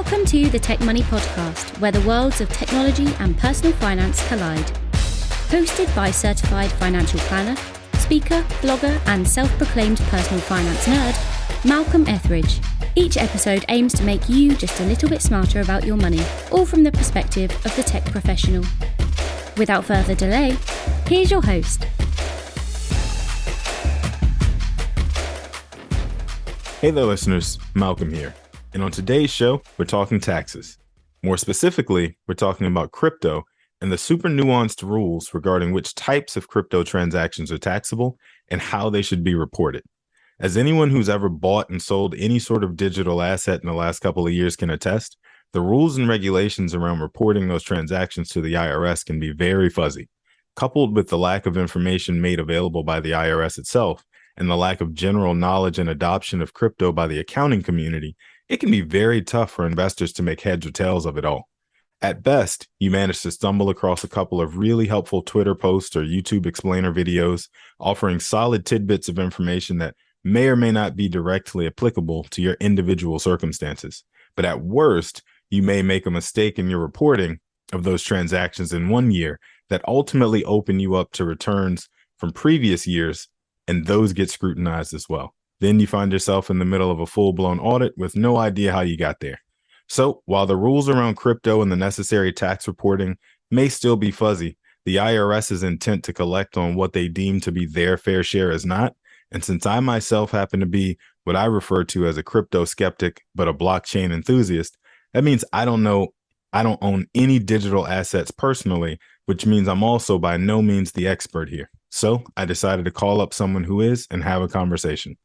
Welcome to the Tech Money Podcast, where the worlds of technology and personal finance collide. Hosted by certified financial planner, speaker, blogger, and self-proclaimed personal finance nerd, Malcolm Ethridge. Each episode aims to make you just a little bit smarter about your money, all from the perspective of the tech professional. Without further delay, here's your host. Hey there, listeners. Malcolm here. And on today's show, we're talking taxes. More specifically, we're talking about crypto and the super nuanced rules regarding which types of crypto transactions are taxable and how they should be reported. As anyone who's ever bought and sold any sort of digital asset in the last couple of years can attest, the rules and regulations around reporting those transactions to the IRS can be very fuzzy. Coupled with the lack of information made available by the IRS itself and the lack of general knowledge and adoption of crypto by the accounting community, it can be very tough for investors to make heads or tails of it all. At best, you manage to stumble across a couple of really helpful Twitter posts or YouTube explainer videos offering solid tidbits of information that may or may not be directly applicable to your individual circumstances. But at worst, you may make a mistake in your reporting of those transactions in one year that ultimately open you up to returns from previous years, and those get scrutinized as well. Then you find yourself in the middle of a full-blown audit with no idea how you got there. So while the rules around crypto and the necessary tax reporting may still be fuzzy, the IRS's intent to collect on what they deem to be their fair share is not. And since I myself happen to be what I refer to as a crypto skeptic, but a blockchain enthusiast, that means I don't own any digital assets personally, which means I'm also by no means the expert here. So I decided to call up someone who is and have a conversation.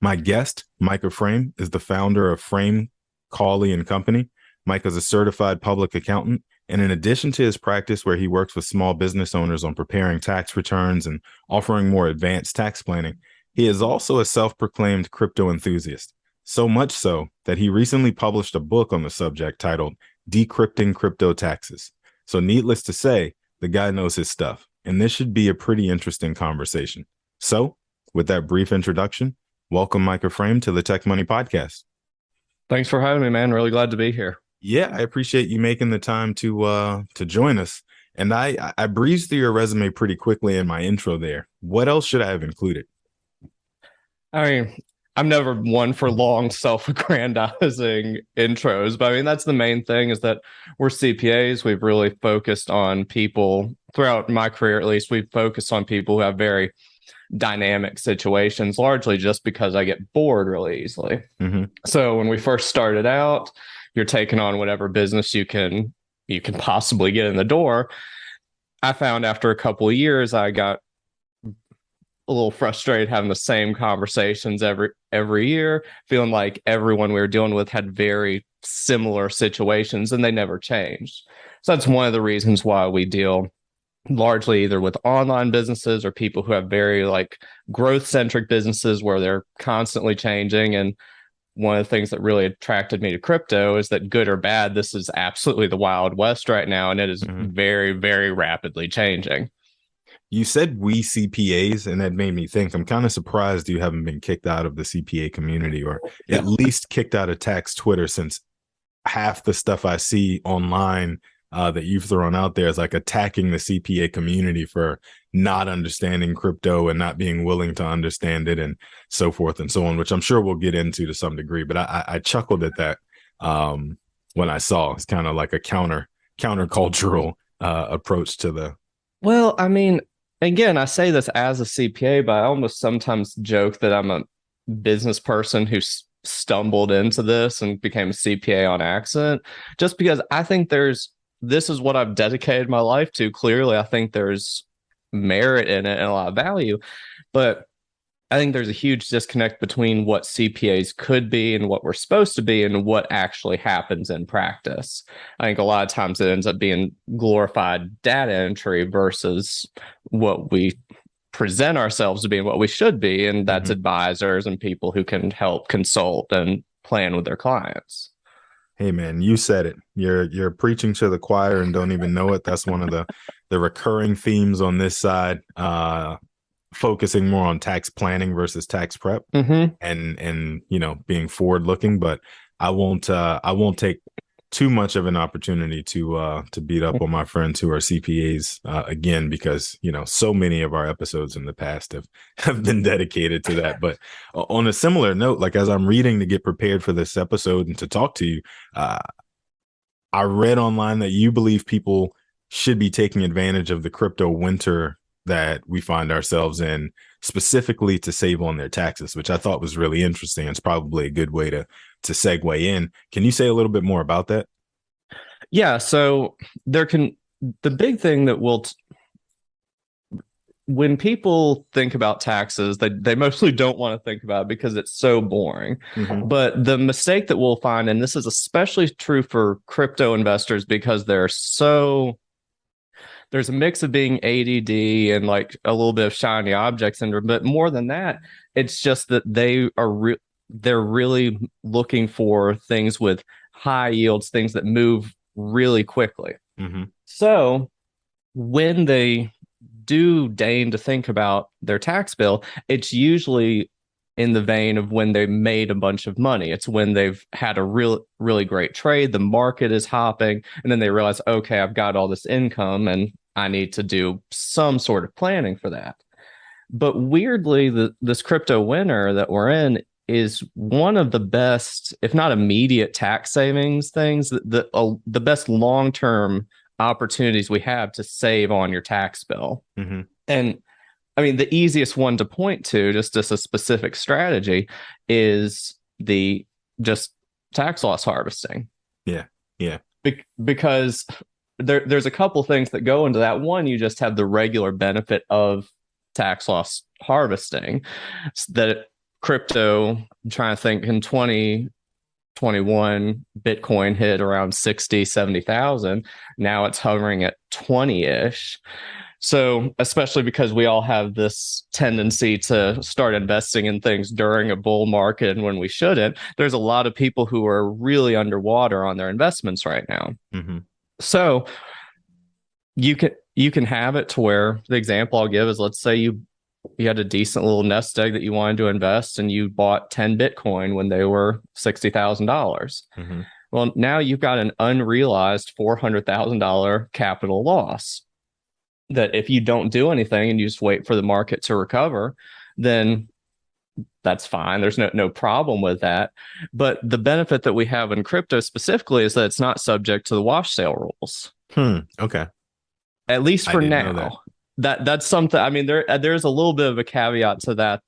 My guest, Micah Fraim, is the founder of Fraim, Cawley & Company. Mike is a certified public accountant, and in addition to his practice where he works with small business owners on preparing tax returns and offering more advanced tax planning, he is also a self-proclaimed crypto enthusiast, so much so that he recently published a book on the subject titled Decrypting Crypto Taxes. So needless to say, the guy knows his stuff, and this should be a pretty interesting conversation. So, with that brief introduction, welcome, Micah Fraim, to the Tech Money Podcast. Thanks for having me, man. Really glad to be here. Yeah, I appreciate you making the time to join us. And I breezed through your resume pretty quickly in my intro there. What else should I have included? I mean, I'm never one for long self-aggrandizing intros, but I mean, that's the main thing is that we're CPAs. We've really focused on people throughout my career, at least we've focused on people who have very dynamic situations, largely just because I get bored really easily. Mm-hmm. So when we first started out, you're taking on whatever business you can possibly get in the door. I found after a couple of years, I got a little frustrated having the same conversations every year, feeling like everyone we were dealing with had very similar situations and they never changed. So that's one of the reasons why we deal largely either with online businesses or people who have very growth centric businesses where they're constantly changing. And one of the things that really attracted me to crypto is that good or bad, this is absolutely the Wild West right now. And it is very, very rapidly changing. You said we CPAs, and that made me think, I'm kind of surprised you haven't been kicked out of the CPA community or at least kicked out of tax Twitter, since half the stuff I see online that you've thrown out there is attacking the CPA community for not understanding crypto and not being willing to understand it and so forth and so on, which I'm sure we'll get into to some degree. But I chuckled at that when I saw it's kind of like a countercultural approach to the. Well, I mean, again, I say this as a CPA, but I almost sometimes joke that I'm a business person who stumbled into this and became a CPA on accident, just because I think this is what I've dedicated my life to. Clearly, I think there's merit in it and a lot of value, but I think there's a huge disconnect between what CPAs could be and what we're supposed to be and what actually happens in practice. I think a lot of times it ends up being glorified data entry versus what we present ourselves to be and what we should be, and that's advisors and people who can help consult and plan with their clients. Hey man, you said it. You're preaching to the choir and don't even know it. That's one of the recurring themes on this side, focusing more on tax planning versus tax prep and being forward looking. But I won't take too much of an opportunity to beat up on my friends who are CPAs again, because so many of our episodes in the past have been dedicated to that. But on a similar note, like as I'm reading to get prepared for this episode and to talk to you, I read online that you believe people should be taking advantage of the crypto winter that we find ourselves in, specifically to save on their taxes, which I thought was really interesting. It's probably a good way to segue in. Can you say a little bit more about that? Yeah. So the big thing that when people think about taxes, they mostly don't want to think about it because it's so boring. Mm-hmm. But the mistake that we'll find, and this is especially true for crypto investors, because there's a mix of being ADD and like a little bit of shiny object syndrome, but more than that, it's just that they're really looking for things with high yields, things that move really quickly. Mm-hmm. So when they do deign to think about their tax bill, it's usually in the vein of when they made a bunch of money. It's when they've had a really great trade, the market is hopping, and then they realize, okay, I've got all this income and I need to do some sort of planning for that. But weirdly, this crypto winter that we're in is one of the best, if not immediate tax savings things, the best long-term opportunities we have to save on your tax bill. Mm-hmm. And I mean, the easiest one to point to, just as a specific strategy, is just tax loss harvesting. Yeah. Because there's a couple things that go into that. One, you just have the regular benefit of tax loss harvesting. That crypto, I'm trying to think, in 2021, Bitcoin hit around 70,000. Now it's hovering at 20-ish. So especially because we all have this tendency to start investing in things during a bull market and when we shouldn't, there's a lot of people who are really underwater on their investments right now. Mm-hmm. So you can have it to where, the example I'll give is, let's say you had a decent little nest egg that you wanted to invest and you bought 10 Bitcoin when they were $60,000. Mm-hmm. Well, now you've got an unrealized $400,000 capital loss that if you don't do anything and you just wait for the market to recover, then that's fine. There's no problem with that. But the benefit that we have in crypto specifically is that it's not subject to the wash sale rules. Okay. At least for now. That's something. I mean, there's a little bit of a caveat to that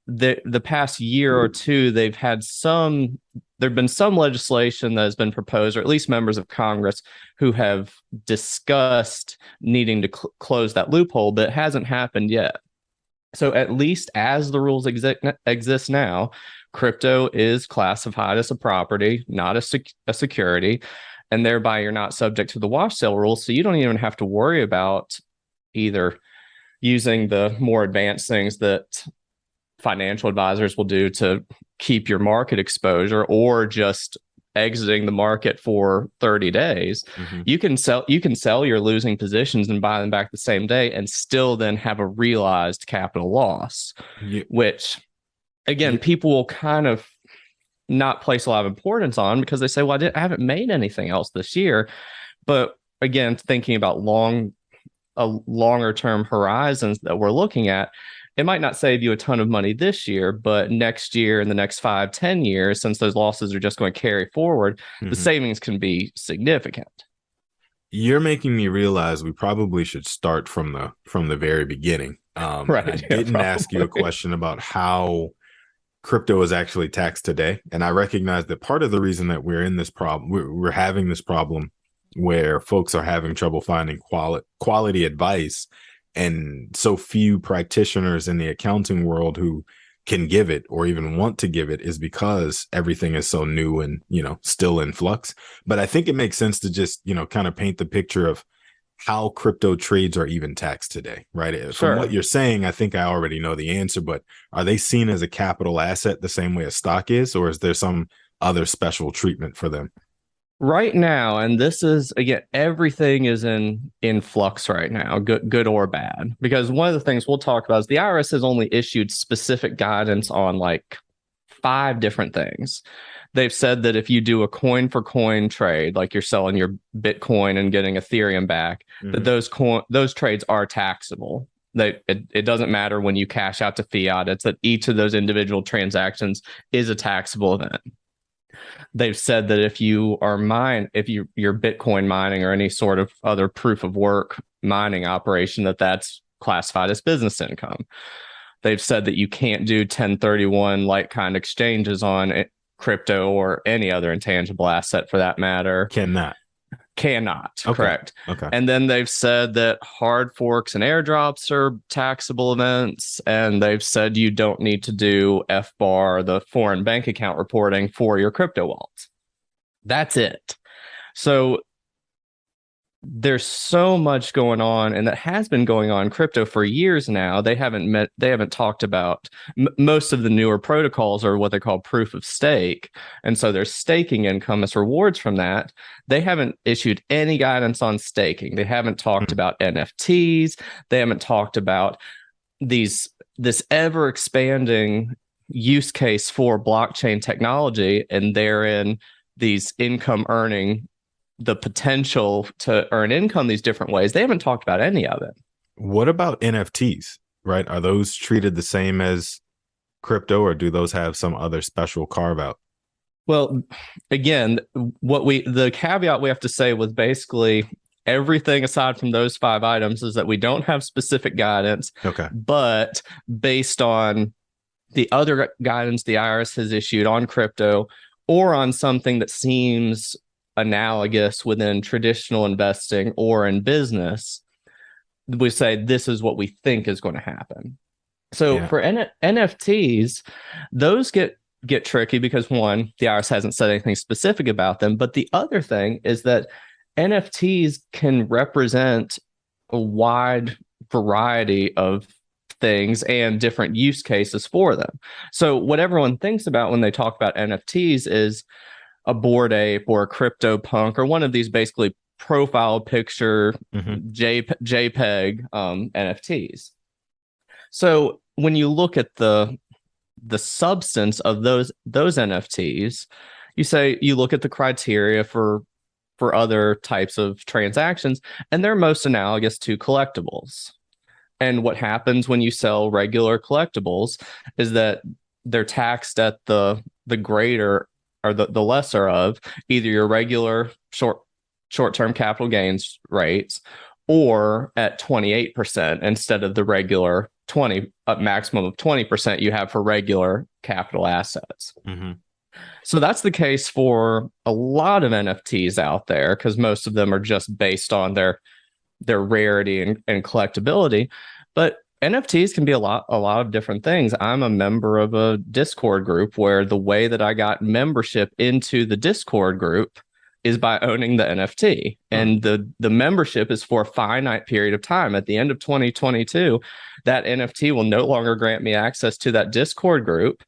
the past year or two, there've been some legislation that has been proposed, or at least members of Congress who have discussed needing to close that loophole, but it hasn't happened yet. So at least as the rules exist now, crypto is classified as a property, not a security, and thereby you're not subject to the wash sale rules. So you don't even have to worry about either using the more advanced things that financial advisors will do to keep your market exposure, or just exiting the market for 30 days. Mm-hmm. You can sell your losing positions and buy them back the same day and still then have a realized capital loss, which again, people will kind of not place a lot of importance on because they say, well, I haven't made anything else this year. But again, thinking about longer term horizons that we're looking at, it might not save you a ton of money this year, but next year and the next 5-10 years, since those losses are just going to carry forward, mm-hmm. the savings can be significant. You're making me realize we probably should start from the very beginning. Right. I didn't ask you a question about how crypto is actually taxed today. And I recognize that part of the reason that we're in this problem, we're having this problem where folks are having trouble finding quality advice, and so few practitioners in the accounting world who can give it or even want to give it, is because everything is so new and, still in flux. But I think it makes sense to just, kind of paint the picture of how crypto trades are even taxed today, right? Sure. From what you're saying, I think I already know the answer, but are they seen as a capital asset the same way a stock is, or is there some other special treatment for them? Right now, and this is, again, everything is in flux right now, good or bad, because one of the things we'll talk about is the IRS has only issued specific guidance on like 5 different things. They've said that if you do a coin for coin trade, like you're selling your Bitcoin and getting Ethereum back, that those trades are taxable. It doesn't matter when you cash out to fiat. It's that each of those individual transactions is a taxable event. They've said that if you're Bitcoin mining or any sort of other proof of work mining operation, that's classified as business income. They've said that you can't do 1031 like-kind exchanges on crypto or any other intangible asset for that matter. Cannot, okay. Correct. Okay. And then they've said that hard forks and airdrops are taxable events, and they've said you don't need to do FBAR, the foreign bank account reporting, for your crypto wallets. That's it. So there's so much going on, and that has been going on in crypto for years now. They haven't talked about most of the newer protocols are what they call proof of stake, and so there's staking income as rewards from that. They haven't issued any guidance on staking. They haven't talked about NFTs. They haven't talked about this ever expanding use case for blockchain technology, and therein these income earning, the potential to earn income these different ways. They haven't talked about any of it. What about NFTs, right? Are those treated the same as crypto, or do those have some other special carve out? Well, again, the caveat we have to say with basically everything aside from those 5 items is that we don't have specific guidance. Okay. But based on the other guidance the IRS has issued on crypto or on something that seems analogous within traditional investing or in business, we say this is what we think is going to happen. So for NFTs, those get tricky because, one, the IRS hasn't said anything specific about them. But the other thing is that NFTs can represent a wide variety of things and different use cases for them. So what everyone thinks about when they talk about NFTs is a Bored Ape or a CryptoPunk or one of these basically profile picture JPEG NFTs. So when you look at the substance of those NFTs, you look at the criteria for other types of transactions, and they're most analogous to collectibles. And what happens when you sell regular collectibles is that they're taxed at the greater or the lesser of either your regular short-term capital gains rates or at 28% instead of the regular maximum of 20% you have for regular capital assets. So that's the case for a lot of NFTs out there, because most of them are just based on their rarity and collectability. But NFTs can be a lot of different things. I'm a member of a Discord group where the way that I got membership into the Discord group is by owning the NFT. And the membership is for a finite period of time. At the end of 2022, that NFT will no longer grant me access to that Discord group,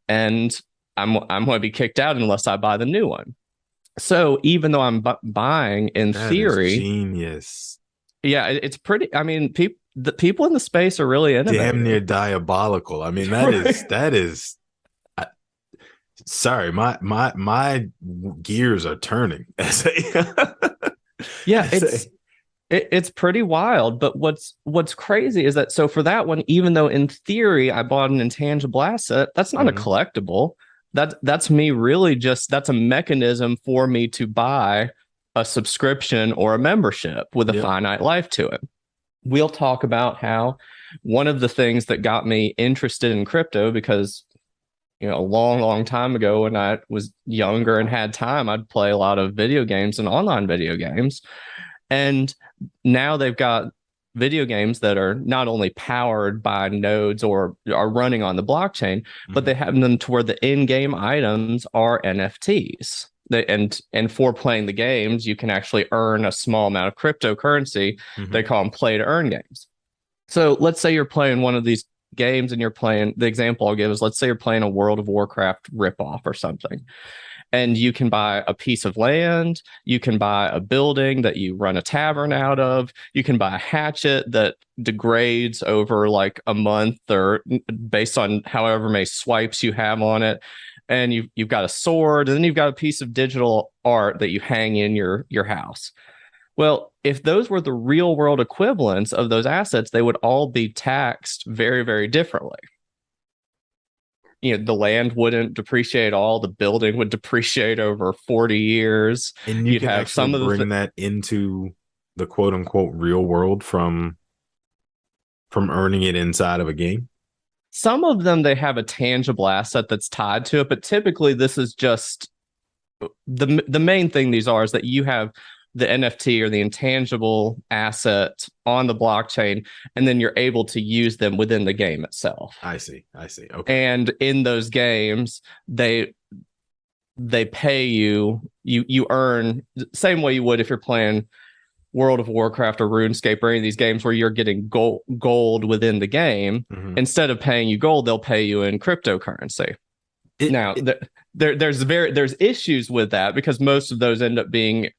and I'm going to be kicked out unless I buy the new one. So even though I'm buying in theory, genius. Yeah, it's pretty. I mean, the people in the space are really innovative. Damn near diabolical. I mean, that is. Sorry, my gears are turning. Yeah, it's pretty wild. But what's crazy is that, so for that one, even though in theory I bought an intangible asset, that's not a collectible. That's me really that's a mechanism for me to buy a subscription or a membership with a finite life to it. We'll talk about how one of the things that got me interested in crypto, because a long time ago when I was younger and had time, I'd play a lot of video games and online video games. And now they've got video games that are not only powered by nodes or are running on the blockchain, but they have them to where the in-game items are NFTs. And for playing the games, you can actually earn a small amount of cryptocurrency. They call them play-to-earn games. So let's say you're playing one of these games and you're playing, the example I'll give is, let's say you're playing a World of Warcraft ripoff or something. and you can buy a piece of land, you can buy a building that you run a tavern out of, you can buy a hatchet that degrades over like a month or based on however many swipes you have on it, and you've got a sword, and then you've got a piece of digital art that you hang in your house. Well, if those were the real world equivalents of those assets, they would all be taxed very, very differently. The land wouldn't depreciate all, the building would depreciate over 40 years. And you can actually bring that into the quote unquote real world from earning it inside of a game. Some of them, they have a tangible asset that's tied to it, but typically this is just the main thing these are is that you have the NFT or the intangible asset on the blockchain, and then you're able to use them within the game itself. I see. Okay. And in those games, they pay you earn the same way you would if you're playing World of Warcraft or RuneScape or any of these games where you're getting gold within the game. Mm-hmm. Instead of paying you gold, they'll pay you in cryptocurrency. There's issues with that because most of those end up being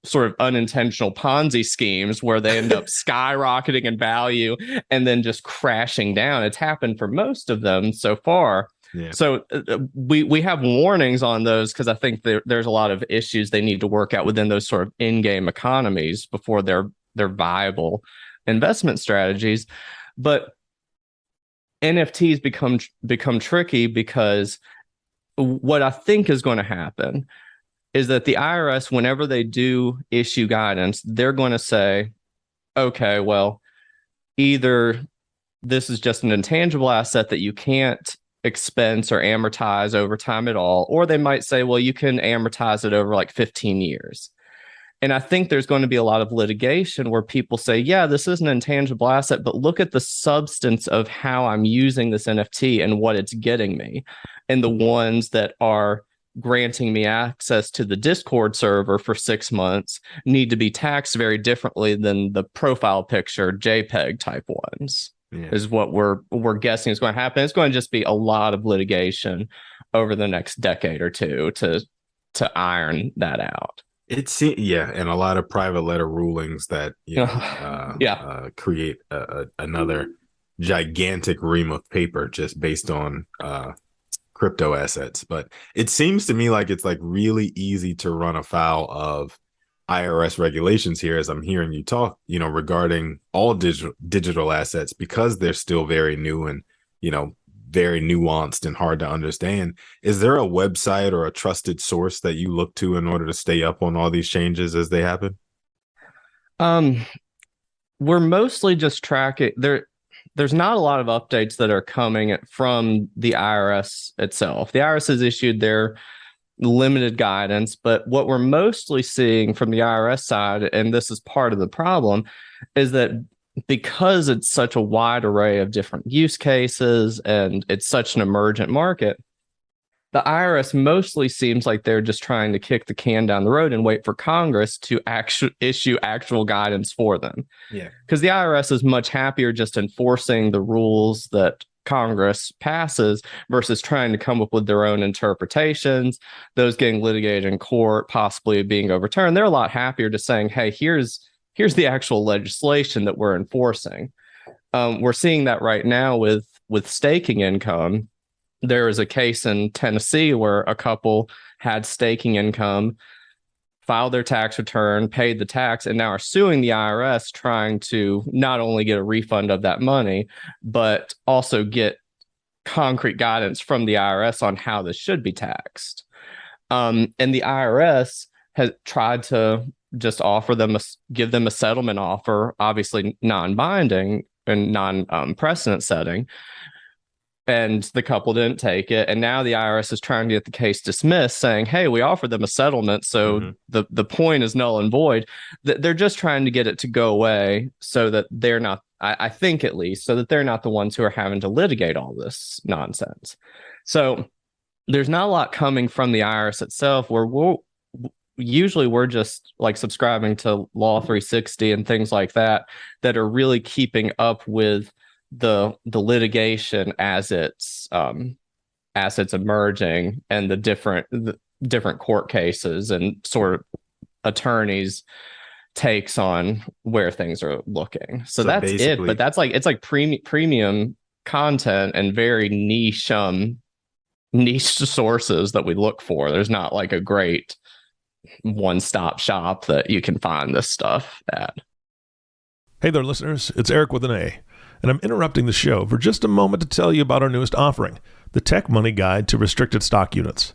sort of unintentional Ponzi schemes where they end up skyrocketing in value and then just crashing down. It's happened for most of them so far. Yeah. So we have warnings on those because I think there's a lot of issues they need to work out within those sort of in-game economies before they're viable investment strategies. But NFTs become tricky because what I think is going to happen is that the IRS, whenever they do issue guidance, they're going to say, okay, well, either this is just an intangible asset that you can't expense or amortize over time at all, or they might say, well, you can amortize it over like 15 years. And I think there's going to be a lot of litigation where people say, yeah, this is an intangible asset, but look at the substance of how I'm using this NFT and what it's getting me. And the ones that are granting me access to the Discord server for 6 months need to be taxed very differently than the profile picture JPEG type ones. Yeah. Is what we're guessing is going to happen. It's going to just be a lot of litigation over the next decade or two to iron that out. And a lot of private letter rulings that create another gigantic ream of paper just based on crypto assets. But it seems to me like it's like really easy to run afoul of IRS regulations here, as I'm hearing you talk, regarding all digital assets, because they're still very new and, very nuanced and hard to understand. Is there a website or a trusted source that you look to in order to stay up on all these changes as they happen? We're mostly just tracking There's not a lot of updates that are coming from the IRS itself. The IRS has issued their limited guidance, but what we're mostly seeing from the IRS side, and this is part of the problem, is that because it's such a wide array of different use cases and it's such an emergent market, the IRS mostly seems like they're just trying to kick the can down the road and wait for Congress to issue actual guidance for them. Yeah, because the IRS is much happier just enforcing the rules that Congress passes versus trying to come up with their own interpretations, those getting litigated in court, possibly being overturned. They're a lot happier just saying, hey, here's the actual legislation that we're enforcing. We're seeing that right now with staking income. There is a case in Tennessee where a couple had staking income, filed their tax return, paid the tax, and now are suing the IRS, trying to not only get a refund of that money, but also get concrete guidance from the IRS on how this should be taxed. And the IRS has tried to just give them a settlement offer, obviously non-binding and non-precedent setting. And the couple didn't take it. And now the IRS is trying to get the case dismissed, saying, hey, we offered them a settlement, so the point is null and void. They're just trying to get it to go away so that they're not, I think at least, so that they're not the ones who are having to litigate all this nonsense. So there's not a lot coming from the IRS itself, where we're just like subscribing to Law 360 and things like that are really keeping up with the litigation as it's emerging and the different court cases and sort of attorneys' takes on where things are looking. So that's it. But that's like, it's like premium content and very niche sources that we look for. There's not like a great one-stop shop that you can find this stuff at. Hey there, listeners. It's Eric with an A, and I'm interrupting the show for just a moment to tell you about our newest offering, the Tech Money Guide to Restricted Stock Units.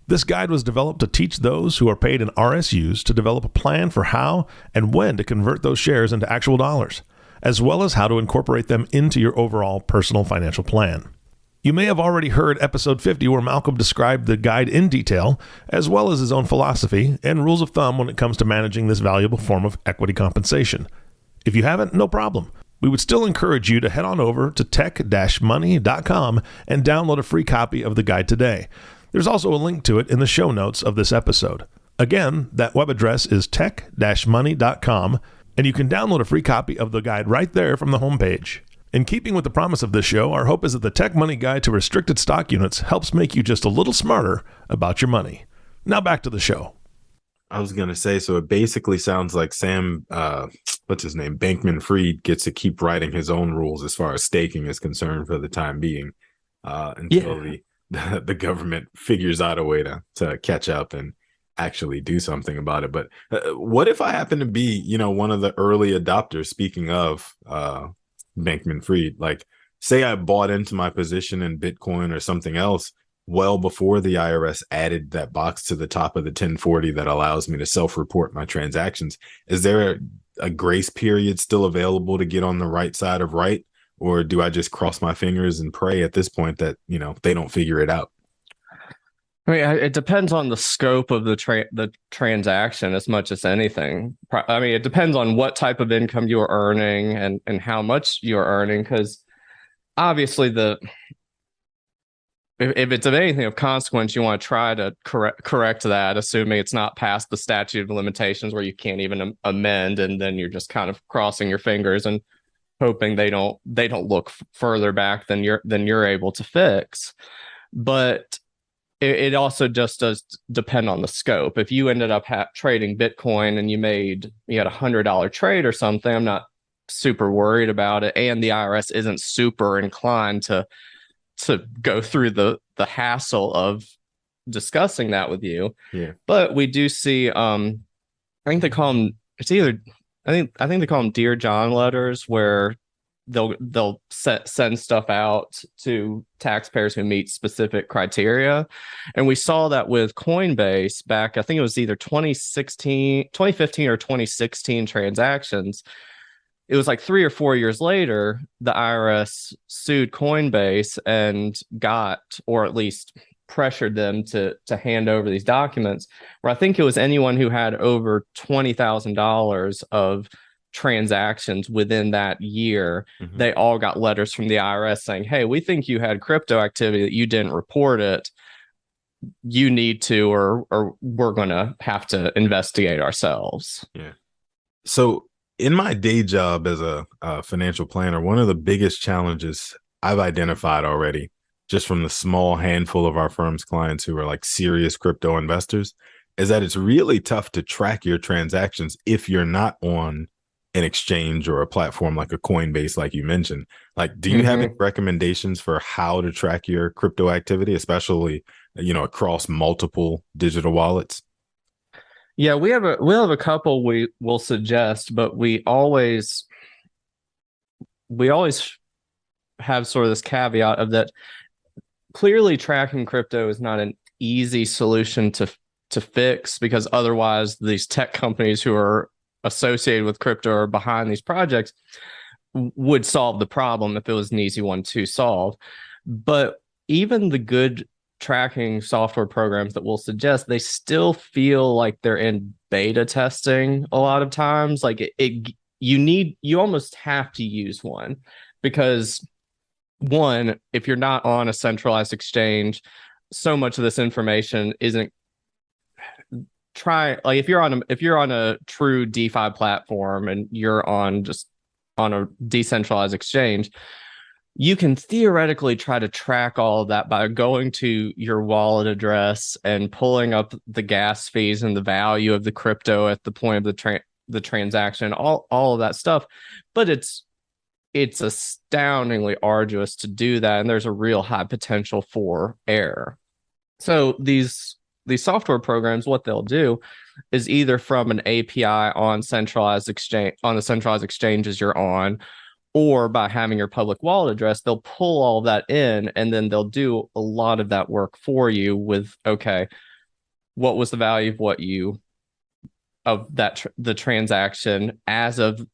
This guide was developed to teach those who are paid in RSUs to develop a plan for how and when to convert those shares into actual dollars, as well as how to incorporate them into your overall personal financial plan. You may have already heard episode 50 where Malcolm described the guide in detail, as well as his own philosophy and rules of thumb when it comes to managing this valuable form of equity compensation. If you haven't, no problem. We would still encourage you to head on over to tech-money.com and download a free copy of the guide today. There's also a link to it in the show notes of this episode. Again, that web address is tech-money.com, and you can download a free copy of the guide right there from the homepage. In keeping with the promise of this show, our hope is that the Tech Money Guide to Restricted Stock Units helps make you just a little smarter about your money. Now back to the show. I was going to say, so it basically sounds like Sam, what's his name? Bankman-Fried gets to keep writing his own rules as far as staking is concerned for the time being, until the government figures out a way to catch up and actually do something about it. But what if I happen to be, one of the early adopters, speaking of Bankman-Fried, like say I bought into my position in Bitcoin or something else well before the IRS added that box to the top of the 1040 that allows me to self-report my transactions. Is there a grace period still available to get on the right side of right? Or do I just cross my fingers and pray at this point that, they don't figure it out? I mean, it depends on the scope of the transaction as much as anything. I mean, it depends on what type of income you're earning and how much you're earning, because obviously if it's of anything of consequence, you want to try to correct that, assuming it's not past the statute of limitations where you can't even amend, and then you're just kind of crossing your fingers and hoping they don't look further back than you're able to fix. But it also just does depend on the scope. If you ended up trading Bitcoin and you had $100 trade or something, I'm not super worried about it, and the IRS isn't super inclined to go through the hassle of discussing that with you. Yeah. But we do see, I think they call them, I think they call them Dear John letters, where they'll send stuff out to taxpayers who meet specific criteria. And we saw that with Coinbase back, I think it was either 2015 or 2016 transactions. It was like 3 or 4 years later, the IRS sued Coinbase and or at least pressured them to hand over these documents, where I think it was anyone who had over $20,000 of transactions within that year. Mm-hmm. They all got letters from the IRS saying, hey, we think you had crypto activity that you didn't report it. You need to, or we're going to have to investigate ourselves. Yeah. So in my day job as a financial planner, one of the biggest challenges I've identified already, just from the small handful of our firm's clients who are like serious crypto investors, is that it's really tough to track your transactions if you're not on an exchange or a platform like a Coinbase, like you mentioned. Like, do you have any recommendations for how to track your crypto activity, especially, across multiple digital wallets? Yeah, we'll have a couple we will suggest, but we always have sort of this caveat of that clearly tracking crypto is not an easy solution to fix, because otherwise these tech companies who are associated with crypto or behind these projects would solve the problem if it was an easy one to solve. But even the good tracking software programs that we'll suggest, they still feel like they're in beta testing a lot of times. Like you almost have to use one, because one, if you're not on a centralized exchange, so much of this information isn't if you're on a true DeFi platform and you're on a decentralized exchange, you can theoretically try to track all of that by going to your wallet address and pulling up the gas fees and the value of the crypto at the point of the transaction, all of that stuff. But it's astoundingly arduous to do that, and there's a real high potential for error. So these software programs, what they'll do is either from an API on the centralized exchanges you're on, or by having your public wallet address, they'll pull all that in, and then they'll do a lot of that work for you with, okay, what was the value of the transaction as of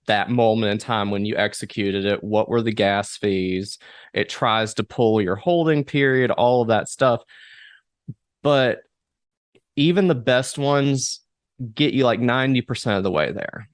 that moment in time when you executed it? What were the gas fees? It tries to pull your holding period, all of that stuff. But even the best ones get you like 90% of the way there.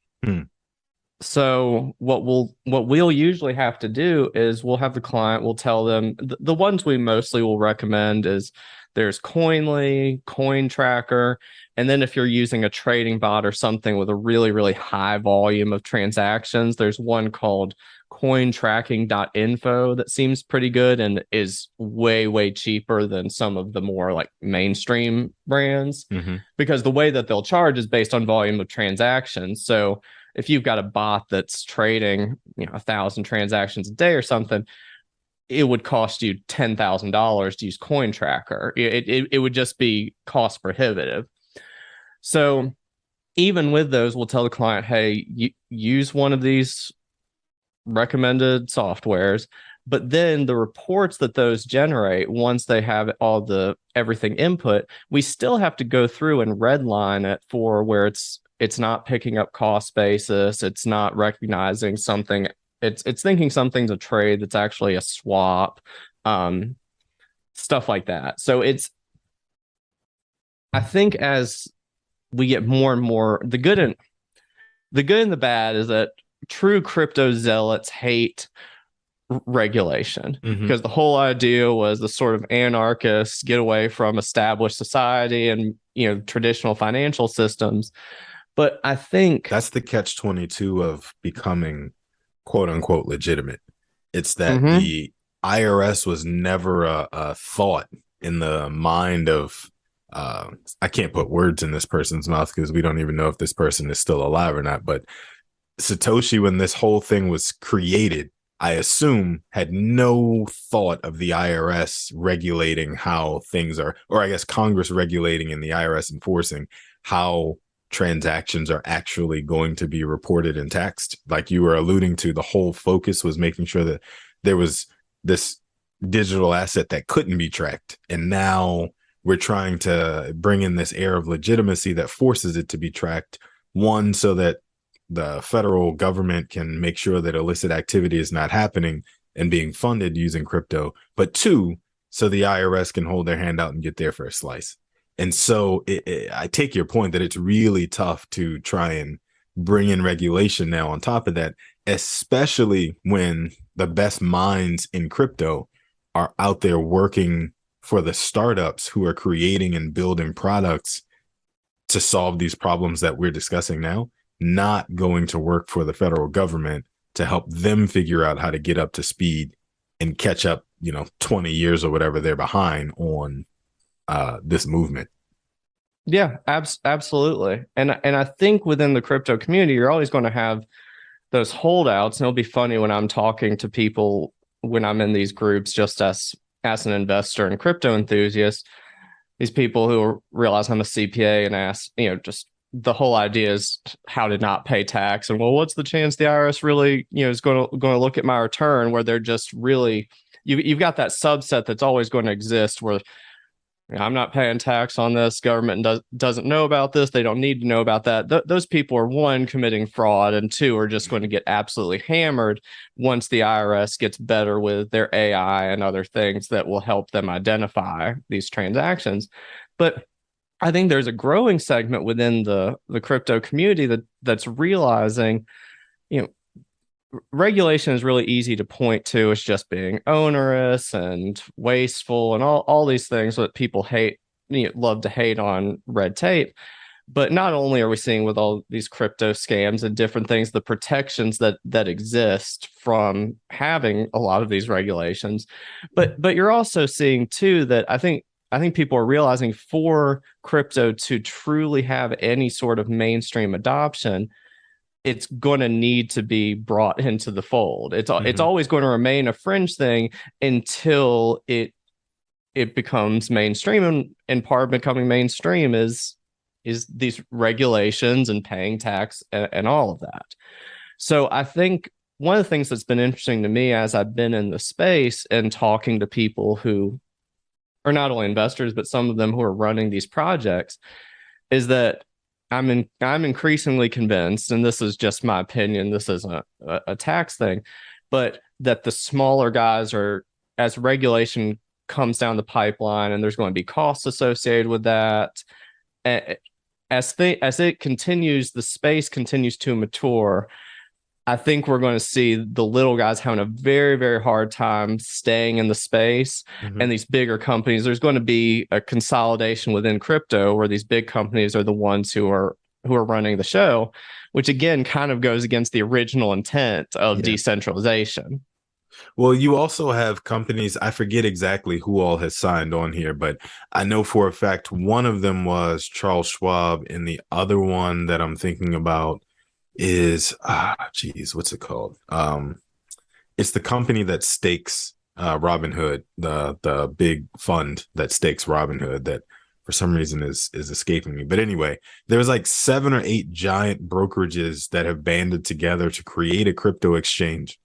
So what we'll usually have to do is we'll have the client, we'll tell them the ones we mostly will recommend is there's Coinly, Coin Tracker, and then if you're using a trading bot or something with a really, really high volume of transactions, there's one called cointracking.info that seems pretty good and is way, way cheaper than some of the more like mainstream brands, because the way that they'll charge is based on volume of transactions. So if you've got a bot that's trading, 1,000 transactions a day or something, it would cost you $10,000 to use Coin Tracker. It would just be cost prohibitive. So even with those, we'll tell the client, hey, use one of these recommended softwares, but then the reports that those generate, once they have everything input, we still have to go through and redline it for where it's not picking up cost basis, it's not recognizing something, it's thinking something's a trade that's actually a swap, stuff like that. So I think as we get more and more, the good and the bad is that true crypto zealots hate regulation, because the whole idea was the sort of anarchists get away from established society and traditional financial systems. But I think that's the catch-22 of becoming quote unquote legitimate. It's that the IRS was never a thought in the mind of I can't put words in this person's mouth because we don't even know if this person is still alive or not, but Satoshi, when this whole thing was created, I assume had no thought of the IRS regulating how things are, or I guess Congress regulating and the IRS enforcing how transactions are actually going to be reported and taxed. Like you were alluding to, the whole focus was making sure that there was this digital asset that couldn't be tracked. And now we're trying to bring in this air of legitimacy that forces it to be tracked. One, so that the federal government can make sure that illicit activity is not happening and being funded using crypto. But two, so the IRS can hold their hand out and get their first slice. And so I take your point that it's really tough to try and bring in regulation now on top of that, especially when the best minds in crypto are out there working for the startups who are creating and building products to solve these problems that we're discussing now, not going to work for the federal government to help them figure out how to get up to speed and catch up, 20 years or whatever they're behind on this movement. Yeah, absolutely. And I think within the crypto community, you're always going to have those holdouts. And it'll be funny when I'm talking to people, when I'm in these groups, just as an investor and crypto enthusiast, these people who realize I'm a CPA and ask, just the whole idea is how to not pay tax. And well, what's the chance the IRS really, is going to look at my return, where they're just really, you've got that subset that's always going to exist where I'm not paying tax on this, government doesn't know about this, they don't need to know about that. Those people are, one, committing fraud, and two, are just going to get absolutely hammered once the IRS gets better with their AI and other things that will help them identify these transactions. But I think there's a growing segment within the crypto community that's realizing, regulation is really easy to point to as just being onerous and wasteful and all these things that people hate, love to hate on red tape. But not only are we seeing with all these crypto scams and different things, the protections that exist from having a lot of these regulations, but you're also seeing too that I think people are realizing for crypto to truly have any sort of mainstream adoption, it's going to need to be brought into the fold. It's always going to remain a fringe thing until it becomes mainstream, and part of becoming mainstream is these regulations and paying tax and all of that. So I think one of the things that's been interesting to me as I've been in the space and talking to people who are not only investors, but some of them who are running these projects, is that I'm increasingly convinced, and this is just my opinion, this isn't a tax thing, but that the smaller guys are, as regulation comes down the pipeline and there's going to be costs associated with that, as it continues, the space continues to mature, I think we're going to see the little guys having a very, very hard time staying in the space. And these bigger companies, there's going to be a consolidation within crypto where these big companies are the ones who are running the show, which again kind of goes against the original intent of decentralization. Well, you also have companies, I forget exactly who all has signed on here, but I know for a fact one of them was Charles Schwab, and the other one that I'm thinking about is what's it called? It's the company that stakes Robinhood, the big fund that stakes Robinhood that for some reason is escaping me. But anyway, there's like 7 or 8 giant brokerages that have banded together to create a crypto exchange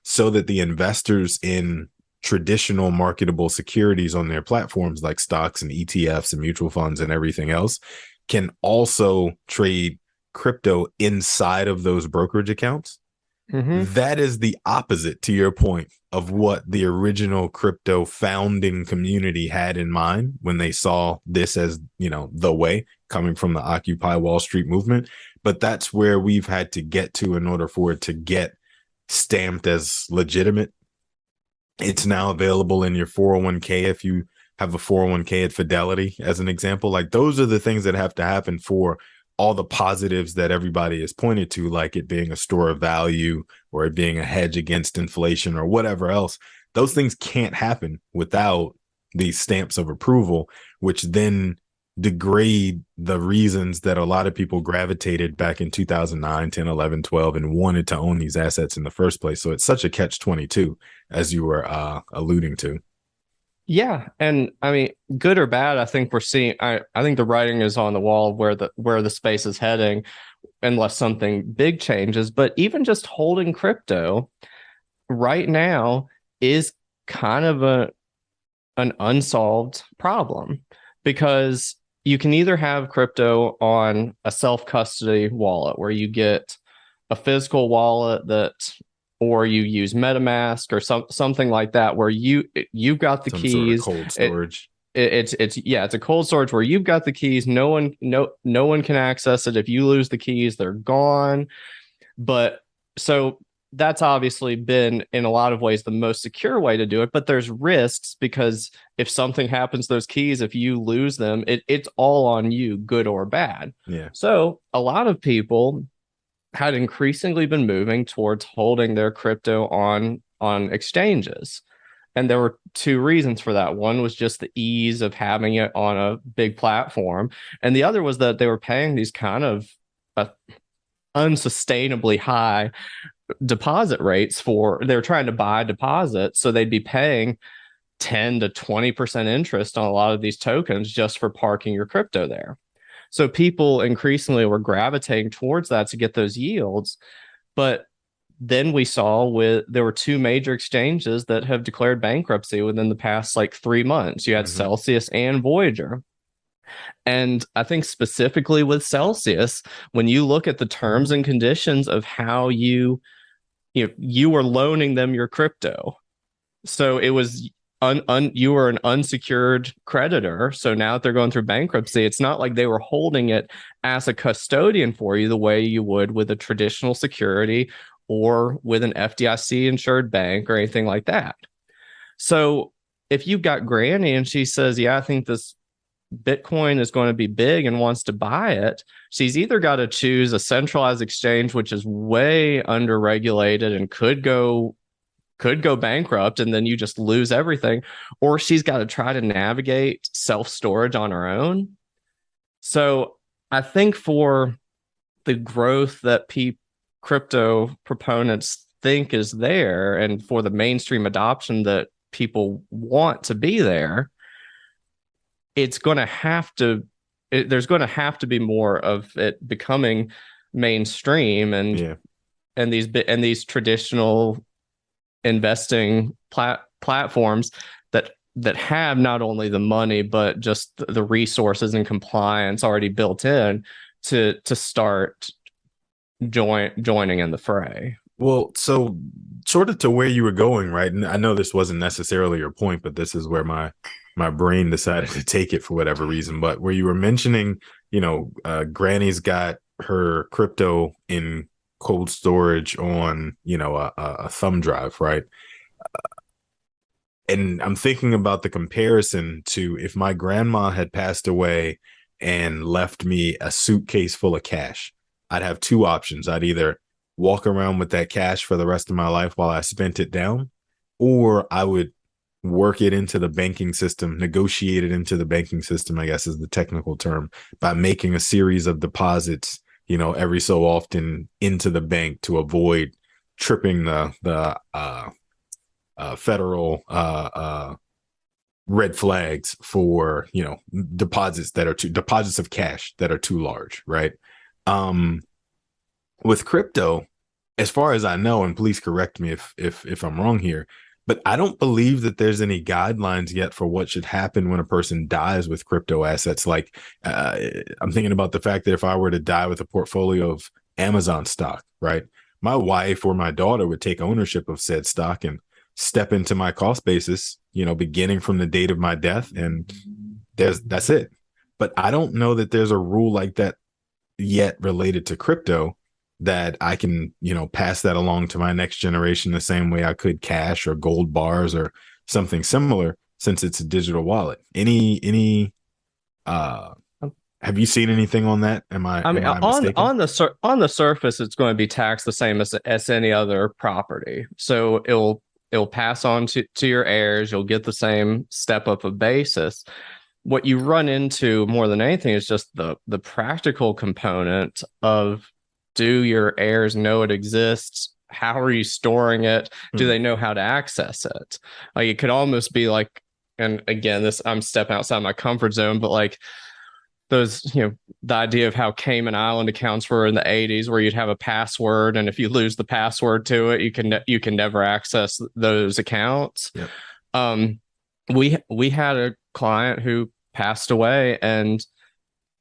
so that the investors in traditional marketable securities on their platforms like stocks and ETFs and mutual funds and everything else can also trade crypto inside of those brokerage accounts. That is the opposite, to your point, of what the original crypto founding community had in mind when they saw this as, the way coming from the Occupy Wall Street movement. But that's where we've had to get to in order for it to get stamped as legitimate. It's now available in your 401k if you have a 401k at Fidelity, as an example. Like, those are the things that have to happen for all the positives that everybody has pointed to, like it being a store of value or it being a hedge against inflation or whatever else. Those things can't happen without these stamps of approval, which then degrade the reasons that a lot of people gravitated back in 2009, 10, 11, 12 and wanted to own these assets in the first place. So it's such a catch-22, as you were alluding to. Yeah, and I mean, good or bad, I think we're seeing. I think the writing is on the wall where the space is heading, unless something big changes. But even just holding crypto right now is kind of an unsolved problem, because you can either have crypto on a self-custody wallet where you get a physical wallet or you use MetaMask or something like that, where you've got the keys. Sort of cold storage. It's a cold storage where you've got the keys. No one can access it. If you lose the keys, they're gone. But so that's obviously been in a lot of ways the most secure way to do it. But there's risks, because if something happens to those keys, if you lose them, it's all on you, good or bad. Yeah. So a lot of people had increasingly been moving towards holding their crypto on exchanges. And there were 2 reasons for that. One was just the ease of having it on a big platform. And the other was that they were paying these kind of unsustainably high deposit rates they're trying to buy deposits. So they'd be paying 10 to 20% interest on a lot of these tokens just for parking your crypto there. So people increasingly were gravitating towards that to get those yields. But then we saw there were 2 major exchanges that have declared bankruptcy within the past 3 months. You had Celsius and Voyager. And I think specifically with Celsius, when you look at the terms and conditions of how you were loaning them your crypto. So it was you were an unsecured creditor. So now that they're going through bankruptcy, it's not like they were holding it as a custodian for you the way you would with a traditional security or with an FDIC insured bank or anything like that. So if you've got Granny and she says, yeah, I think this Bitcoin is going to be big and wants to buy it, she's either got to choose a centralized exchange, which is way under-regulated and could go bankrupt, and then you just lose everything, or she's got to try to navigate self-storage on her own. So I think for the growth that crypto proponents think is there, and for the mainstream adoption that people want to be there, there's going to have to be more of it becoming mainstream, and these traditional investing platforms that have not only the money but just the resources and compliance already built in to start joining in the fray. Well, so sort of to where you were going, right? And I know this wasn't necessarily your point, but this is where my brain decided to take it for whatever reason. But where you were mentioning, Granny's got her crypto in cold storage on, a thumb drive, right? And I'm thinking about the comparison to if my grandma had passed away and left me a suitcase full of cash. I'd have two options. I'd either walk around with that cash for the rest of my life while I spent it down, or I would work it into the banking system, negotiate it into the banking system, I guess is the technical term, by making a series of deposits, every so often into the bank to avoid tripping the federal red flags for, deposits of cash that are too large, right? With crypto, as far as I know, and please correct me if I'm wrong here, but I don't believe that there's any guidelines yet for what should happen when a person dies with crypto assets. Like I'm thinking about the fact that if I were to die with a portfolio of Amazon stock, right, my wife or my daughter would take ownership of said stock and step into my cost basis, beginning from the date of my death, and that's it. But I don't know that there's a rule like that yet related to crypto that I can, pass that along to my next generation the same way I could cash or gold bars or something similar, since it's a digital wallet. Have you seen anything on that? Am I mistaken? on the surface, it's going to be taxed the same as any other property. So it'll pass on to your heirs. You'll get the same step up of basis. What you run into more than anything is just the practical component of, do your heirs know it exists? How are you storing it? Do they know how to access it? Like, it could almost be like, and again, I'm stepping outside my comfort zone, but like those, the idea of how Cayman Island accounts were in the 80s, where you'd have a password, and if you lose the password to it, you can never access those accounts. Yep. We had a client who passed away, and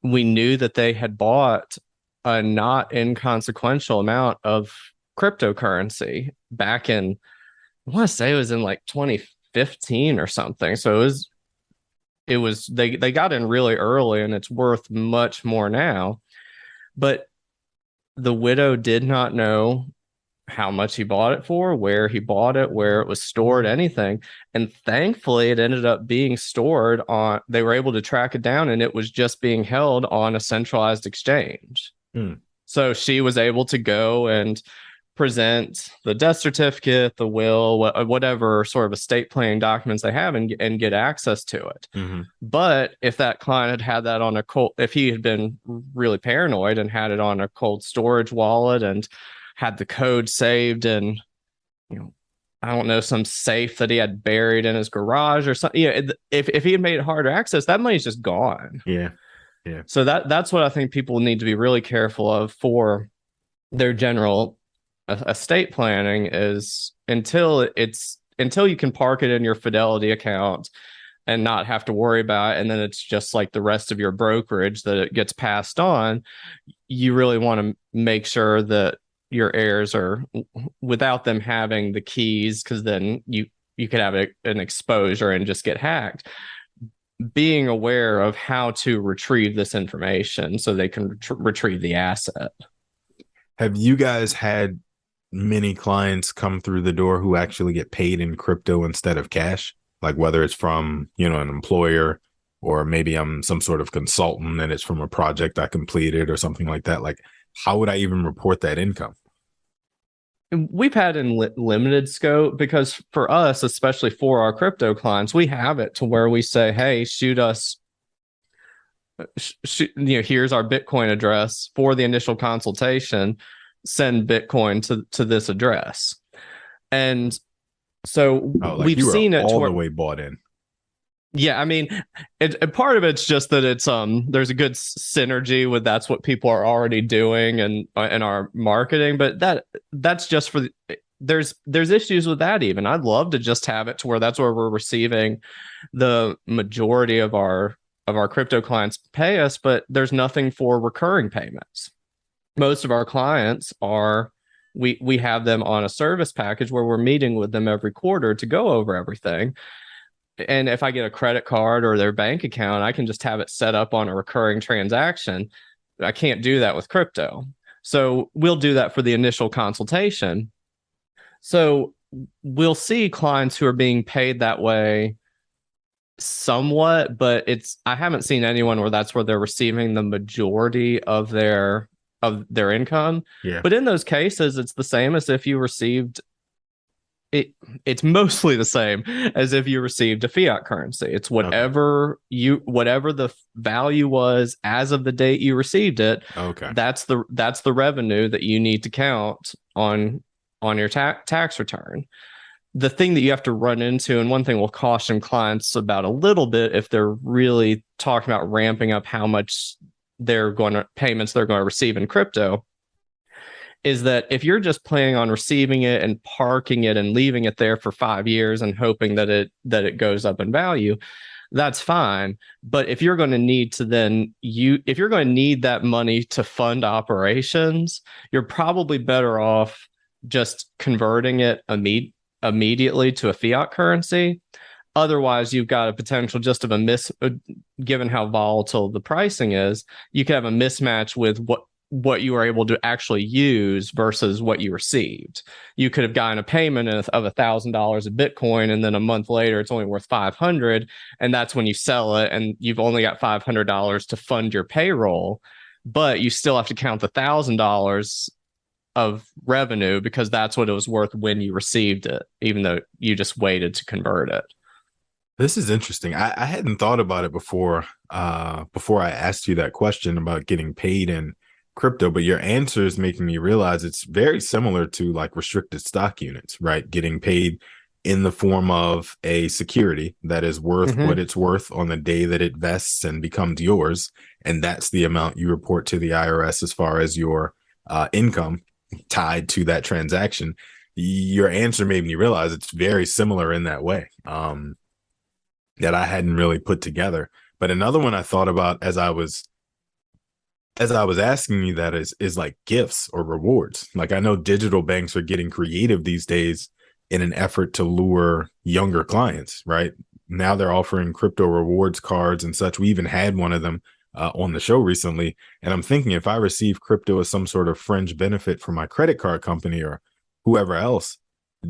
we knew that they had bought a not inconsequential amount of cryptocurrency back in, I want to say it was in like 2015 or something. So they got in really early, and it's worth much more now. But the widow did not know how much he bought it for, where he bought it, where it was stored, anything. And thankfully, it ended up being stored they were able to track it down, and it was just being held on a centralized exchange. So she was able to go and present the death certificate, the will, whatever sort of estate planning documents they have, and get access to it. Mm-hmm. But if that client had that on if he had been really paranoid and had it on a cold storage wallet and had the code saved in, I don't know, some safe that he had buried in his garage or something, if he had made it hard to access, that money's just gone. Yeah. Yeah. So that's what I think people need to be really careful of for their general estate planning, is until you can park it in your Fidelity account and not have to worry about it, and then it's just like the rest of your brokerage that it gets passed on. You really want to make sure that your heirs are, without them having the keys, because then you could have an exposure and just get hacked. Being aware of how to retrieve this information so they can retrieve the asset. Have you guys had many clients come through the door who actually get paid in crypto instead of cash? Like whether it's from, an employer or maybe I'm some sort of consultant and it's from a project I completed or something like that. Like, how would I even report that income? We've had in limited scope, because for us, especially for our crypto clients, we have it to where we say, hey, shoot us, here's our Bitcoin address for the initial consultation, send Bitcoin to this address. And so we've you were seen it all the way bought in. Yeah, I mean, part of it's just that it's there's a good synergy with that's what people are already doing and in our marketing, but that's just for there's issues with that even. I'd love to just have it to where that's where we're receiving the majority of our crypto clients pay us, but there's nothing for recurring payments. Most of our clients are we have them on a service package where we're meeting with them every quarter to go over everything. And if I get a credit card or their bank account, I can just have it set up on a recurring transaction. I can't do that with crypto. So we'll do that for the initial consultation. So we'll see clients who are being paid that way somewhat, but I haven't seen anyone where that's where they're receiving the majority of their income. Yeah. But in those cases, it's the same as if you received it's mostly the same as if you received a fiat currency. It's whatever the value was as of the date you received it. Okay. That's the revenue that you need to count on your tax return. The thing that you have to run into, and one thing we'll caution clients about a little bit if they're really talking about ramping up how much payments they're going to receive in crypto, is that if you're just planning on receiving it and parking it and leaving it there for 5 years and hoping that it goes up in value, that's fine. But if you're going to need if you're going to need that money to fund operations, you're probably better off just converting it immediately to a fiat currency. Otherwise, you've got a potential just of given how volatile the pricing is, you could have a mismatch with what you were able to actually use versus what you received. You could have gotten a payment of $1,000 of Bitcoin, and then a month later it's only worth $500, and that's when you sell it, and you've only got $500 to fund your payroll, but you still have to count the $1,000 of revenue because that's what it was worth when you received it, even though you just waited to convert it. This is interesting. I hadn't thought about it before I asked you that question about getting paid in crypto, but your answer is making me realize it's very similar to like restricted stock units, right? Getting paid in the form of a security that is worth what it's worth on the day that it vests and becomes yours. And that's the amount you report to the IRS as far as your income tied to that transaction. Your answer made me realize it's very similar in that way that I hadn't really put together. But another one I thought about as I was asking you that is like gifts or rewards. Like, I know digital banks are getting creative these days in an effort to lure younger clients, right? Now they're offering crypto rewards cards and such. We even had one of them on the show recently. And I'm thinking, if I receive crypto as some sort of fringe benefit from my credit card company or whoever else,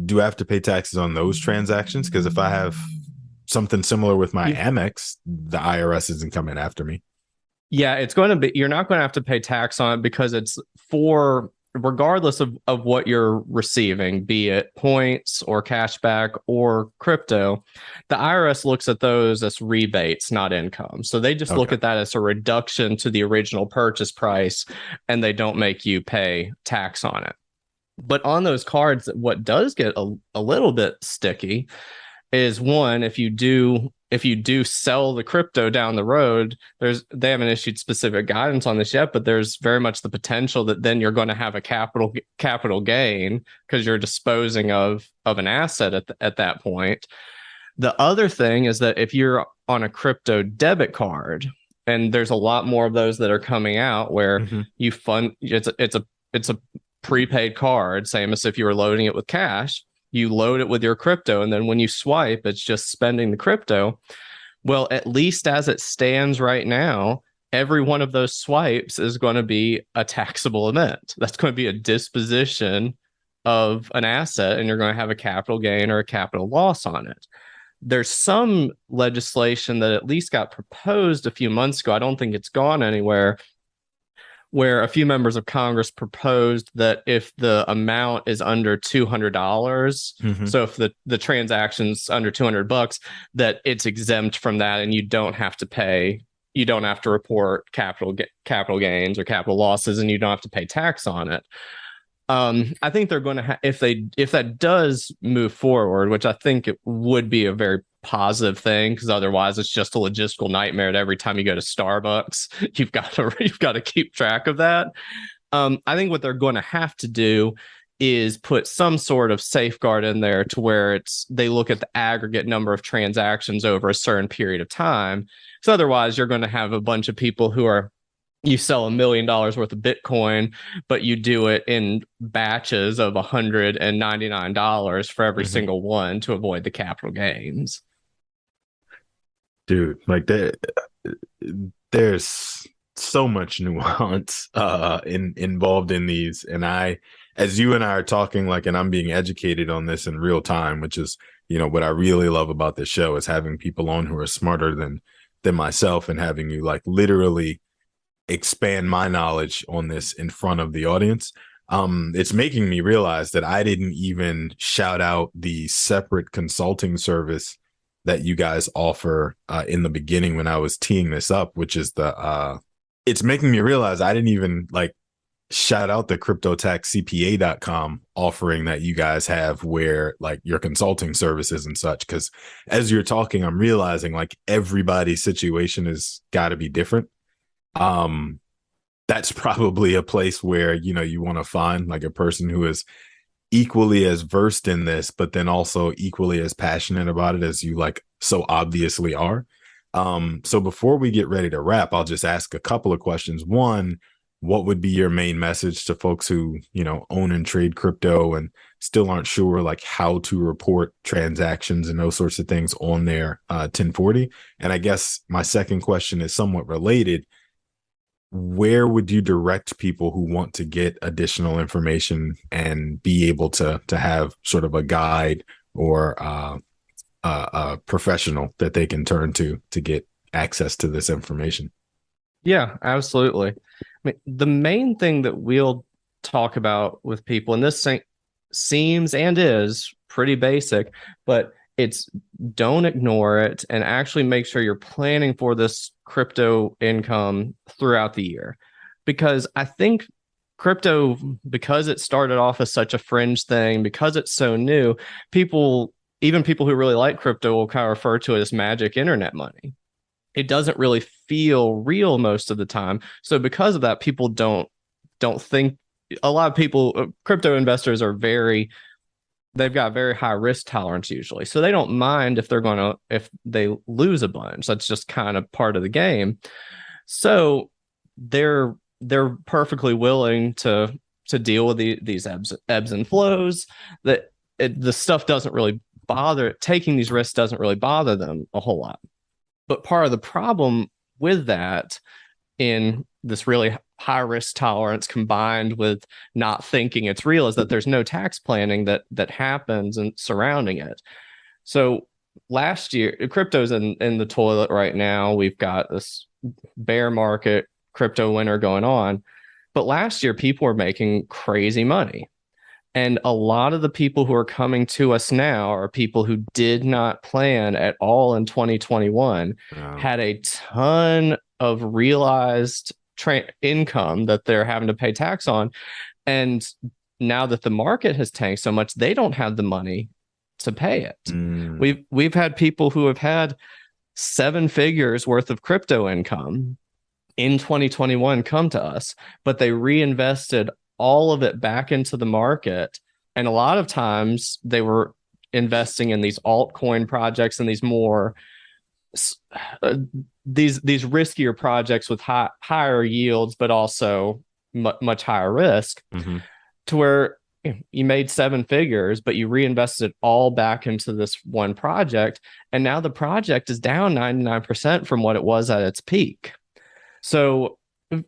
do I have to pay taxes on those transactions? Because if I have something similar with my Amex, the IRS isn't coming after me. Yeah, you're not going to have to pay tax on it because it's regardless of what you're receiving, be it points or cashback or crypto, the IRS looks at those as rebates, not income. So they just look at that as a reduction to the original purchase price, and they don't make you pay tax on it. But on those cards, what does get a little bit sticky is, one, if you do sell the crypto down the road, they haven't issued specific guidance on this yet, but there's very much the potential that then you're going to have a capital gain because you're disposing of an asset at that point. The other thing is that if you're on a crypto debit card, and there's a lot more of those that are coming out where you fund, it's a prepaid card, same as if you were loading it with cash. You load it with your crypto, and then when you swipe, it's just spending the crypto. Well, at least as it stands right now, every one of those swipes is going to be a taxable event. That's going to be a disposition of an asset, and you're going to have a capital gain or a capital loss on it. there's some legislation that at least got proposed a few months ago. I don't think it's gone anywhere, where a few members of Congress proposed that if the amount is under $200, so if the transaction's under $200, that it's exempt from that, and you don't have to report capital gains or capital losses, and you don't have to pay tax on it. I think they're going to if that does move forward, which I think it would be a very positive thing, because otherwise it's just a logistical nightmare. That every time you go to Starbucks, you've got to keep track of that. I think what they're going to have to do is put some sort of safeguard in there to where they look at the aggregate number of transactions over a certain period of time. So otherwise, you're going to have a bunch of people you sell $1 million worth of Bitcoin, but you do it in batches of $199 for every single one to avoid the capital gains. Dude, like there's so much nuance involved in these. And as you and I are talking, like, and I'm being educated on this in real time, which is, what I really love about this show is having people on who are smarter than myself, and having you like literally expand my knowledge on this in front of the audience. It's making me realize that I didn't even shout out the separate consulting service that you guys offer in the beginning when I was teeing this up, which is it's making me realize I didn't even like shout out the cryptotaxcpa.com offering that you guys have, where like your consulting services and such. Because as you're talking, I'm realizing like everybody's situation has got to be different. That's probably a place where, you want to find like a person who is equally as versed in this, but then also equally as passionate about it as you like so obviously are. So before we get ready to wrap, I'll just ask a couple of questions. One, what would be your main message to folks who, own and trade crypto and still aren't sure like how to report transactions and those sorts of things on their 1040? And I guess my second question is somewhat related. Where would you direct people who want to get additional information and be able to have sort of a guide or a professional that they can turn to get access to this information? Yeah, absolutely. I mean, the main thing that we'll talk about with people, and this seems and is pretty basic, but it's don't ignore it and actually make sure you're planning for this crypto income throughout the year. Because I think crypto, because it started off as such a fringe thing, because it's so new, even people who really like crypto will kind of refer to it as magic internet money. It doesn't really feel real most of the time. So because of that, people don't think, a lot of people, crypto investors they've got very high risk tolerance usually. So they don't mind if they lose a bunch. That's just kind of part of the game. So they're perfectly willing to deal with these ebbs and flows. The stuff doesn't really taking these risks doesn't really bother them a whole lot. But part of the problem with that, in this really high risk tolerance combined with not thinking it's real, is that there's no tax planning that happens and surrounding it. So last year, crypto's in the toilet right now. We've got this bear market crypto winter going on. But last year, people were making crazy money. And a lot of the people who are coming to us now are people who did not plan at all in 2021, had a ton of realized income that they're having to pay tax on. And now that the market has tanked so much, they don't have the money to pay it. We've had people who have had 7 figures worth of crypto income in 2021 come to us, but they reinvested all of it back into the market. And a lot of times they were investing in these altcoin projects and these more these riskier projects with higher yields, but also much higher risk, to where you made 7 figures, but you reinvested all back into this one project. And now the project is down 99% from what it was at its peak. So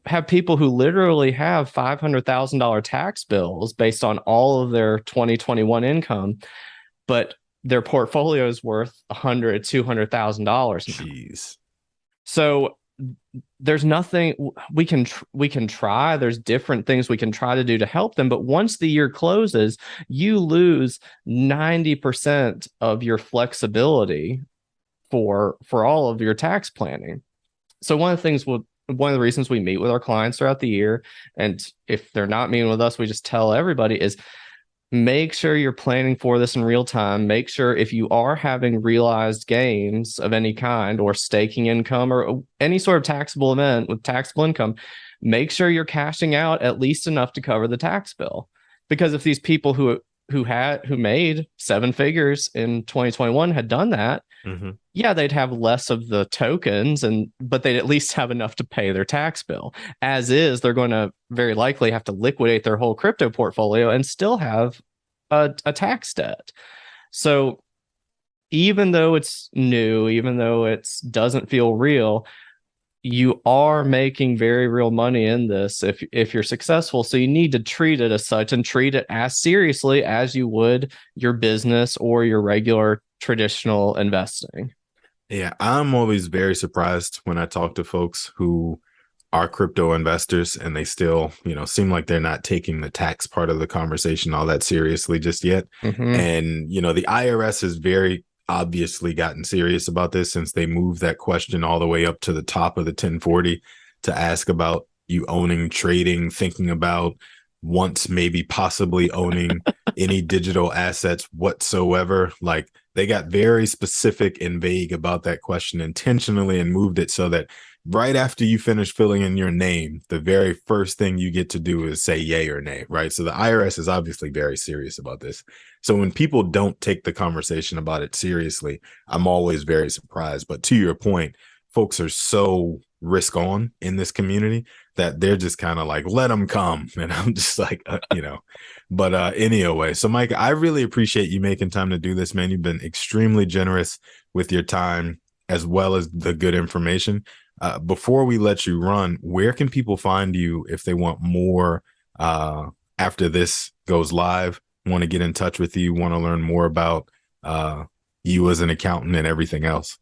have people who literally have $500,000 tax bills based on all of their 2021 income, but their portfolio is worth $100,000, $200,000. Jeez. So there's nothing we can try. There's different things we can try to do to help them. But once the year closes, you lose 90% of your flexibility for all of your tax planning. So one of the reasons we meet with our clients throughout the year, and if they're not meeting with us, we just tell everybody, is make sure you're planning for this in real time. Make sure if you are having realized gains of any kind or staking income or any sort of taxable event with taxable income, make sure you're cashing out at least enough to cover the tax bill. Because if these people who made 7 figures in 2021 had done that, yeah, they'd have less of the tokens, but they'd at least have enough to pay their tax bill. As is, they're going to very likely have to liquidate their whole crypto portfolio and still have a tax debt. So even though it's new, even though it doesn't feel real, you are making very real money in this if you're successful. So you need to treat it as such and treat it as seriously as you would your business or your regular traditional investing. Yeah, I'm always very surprised when I talk to folks who are crypto investors and they still, seem like they're not taking the tax part of the conversation all that seriously just yet. And, the IRS has very obviously gotten serious about this since they moved that question all the way up to the top of the 1040 to ask about you owning, trading, thinking about once maybe possibly owning any digital assets whatsoever. Like, they got very specific and vague about that question intentionally and moved it so that right after you finish filling in your name, the very first thing you get to do is say yay or nay, right? So the IRS is obviously very serious about this. So when people don't take the conversation about it seriously, I'm always very surprised. But to your point, folks are so risk on in this community that they're just kind of like, let them come. And I'm just like, but anyway, so Mike, I really appreciate you making time to do this, man. You've been extremely generous with your time as well as the good information. Before we let you run, where can people find you if they want more after this goes live, want to get in touch with you, want to learn more about you as an accountant and everything else?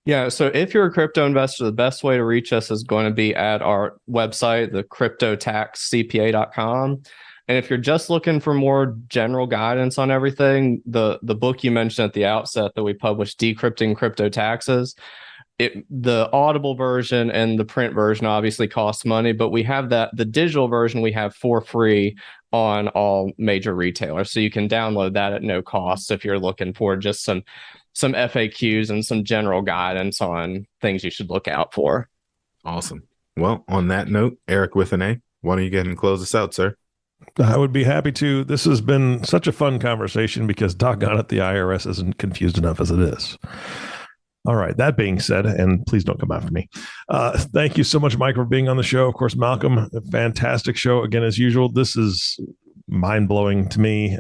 Yeah, so if you're a crypto investor, the best way to reach us is going to be at our website, the cryptotaxcpa.com. And if you're just looking for more general guidance on everything, the book you mentioned at the outset that we published, Decrypting Crypto Taxes, the Audible version and the print version obviously costs money, but we have the digital version we have for free on all major retailers. So you can download that at no cost if you're looking for just some FAQs and some general guidance on things you should look out for. Awesome. Well, on that note, Eric with an A, why don't you go ahead and close us out, sir? I would be happy to. This has been such a fun conversation because doggone it, the IRS isn't confused enough as it is. All right. That being said, and please don't come after me. Thank you so much, Mike, for being on the show. Of course, Malcolm, a fantastic show. Again, as usual, this is mind-blowing to me.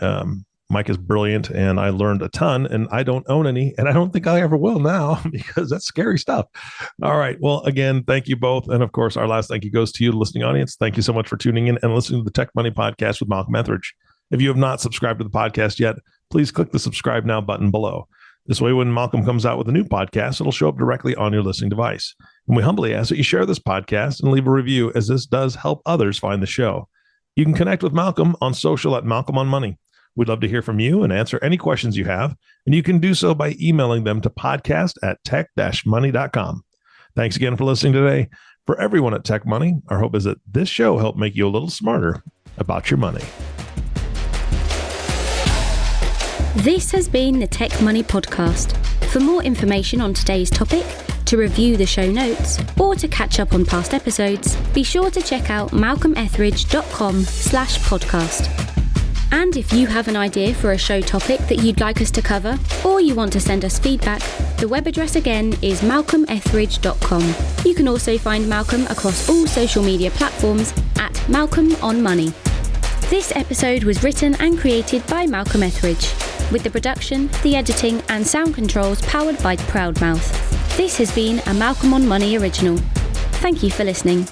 Mike is brilliant, and I learned a ton, and I don't own any, and I don't think I ever will now because that's scary stuff. All right. Well, again, thank you both. And of course, our last thank you goes to you, the listening audience. Thank you so much for tuning in and listening to the Tech Money Podcast with Malcolm Ethridge. If you have not subscribed to the podcast yet, please click the subscribe now button below. This way, when Malcolm comes out with a new podcast, it'll show up directly on your listening device. And we humbly ask that you share this podcast and leave a review, as this does help others find the show. You can connect with Malcolm on social at Malcolm on Money. We'd love to hear from you and answer any questions you have, and you can do so by emailing them to podcast@tech-money.com. Thanks again for listening today. For everyone at Tech Money, our hope is that this show helped make you a little smarter about your money. This has been the Tech Money Podcast. For more information on today's topic, to review the show notes, or to catch up on past episodes, be sure to check out malcolmethridge.com/podcast. And if you have an idea for a show topic that you'd like us to cover, or you want to send us feedback, the web address again is malcolmethridge.com. You can also find Malcolm across all social media platforms at Malcolm on Money. This episode was written and created by Malcolm Ethridge, with the production, the editing and sound controls powered by Proudmouth. This has been a Malcolm on Money original. Thank you for listening.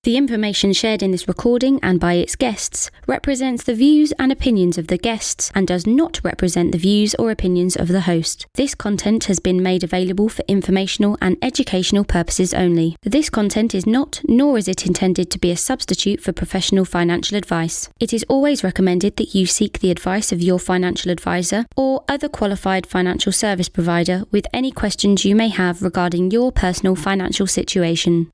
The information shared in this recording and by its guests represents the views and opinions of the guests and does not represent the views or opinions of the host. This content has been made available for informational and educational purposes only. This content is not, nor is it intended to be a substitute for professional financial advice. It is always recommended that you seek the advice of your financial advisor or other qualified financial service provider with any questions you may have regarding your personal financial situation.